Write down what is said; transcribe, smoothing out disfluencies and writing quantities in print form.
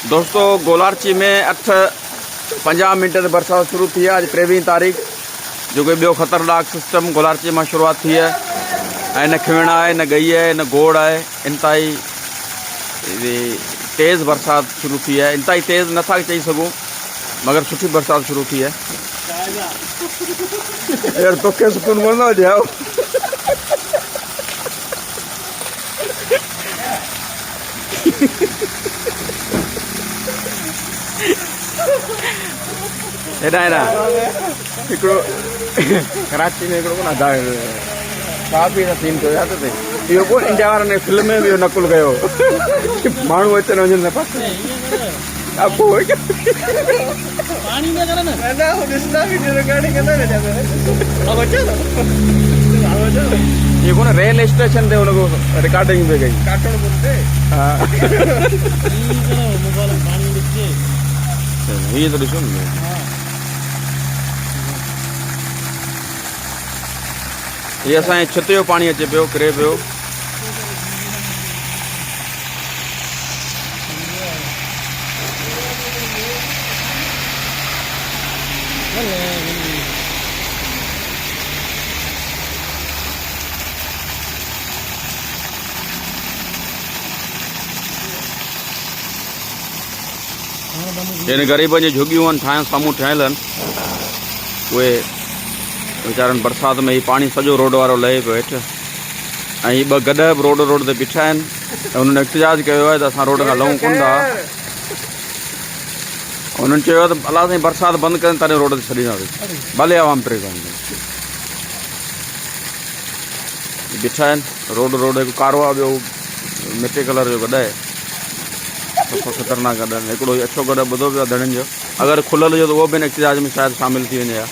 दोस्तों गोलारची में 8:50 ते बरसात शुरू थी है। अज 23 तारीख जो कि बो खतरनाक सिस्टम गोलारची में शुरुआत थी है। न खिवण है, न गई है, न गोड़ है। इंतहाई तेज़ बरसात शुरू थी है। इंतहाई तेज़ नथा चई सघूं, मगर सुठी बरसात शुरू थी है। यार तोखे सुकून वणंदो जाओ। एडा कराची में ना काफ़ी सीन कयो याद अथई। इहो कोन इंडिया वारनि फिल्म में भी नकुल कयो माण्हू अचनि वञनि न पासे पानी में करे ना वो डिस्टा वीडियो रिकॉर्डिंग करना है जब अब चलो ये कोन रेल स्टेशन ते उनको रिकॉर्डिंग पे गई काटण बोलते हां मोबाइल पानी लिखे ये तो ॾिसो न। ये असांजे छित जो पानी अचे पियो, किरे पियो। इन ग़रीबनि जी झुगियूं आहिनि ठाहिण साम्हूं ठहियल आहिनि। उहे वीचारनि बरसात में ही पानी सॼो रोड वारो लहे पियो हेठि ऐं ही ॿ गॾ बि रोड ते बीठा आहिनि ऐं उन्हनि एहतिजाज कयो आहे त असां रोड खां लहूं कोन था। उन्हनि चयो त अलाह साईं बरसाति बंदि कनि तॾहिं रोड ते छॾींदासीं, भले आवाम परेशान बीठा आहिनि। रोड हिकु कारो आहे, ॿियो मिटे कलर जो गॾु आहे। सफ़ा ख़तरनाक गॾु आहिनि। हिकिड़ो अछो गॾु ॿुधो पियो आहे धड़नि जो, अगरि खुलियल हुजे त उहो बि हिन एहतिजाज में शायदि शामिलु थी वञे हा।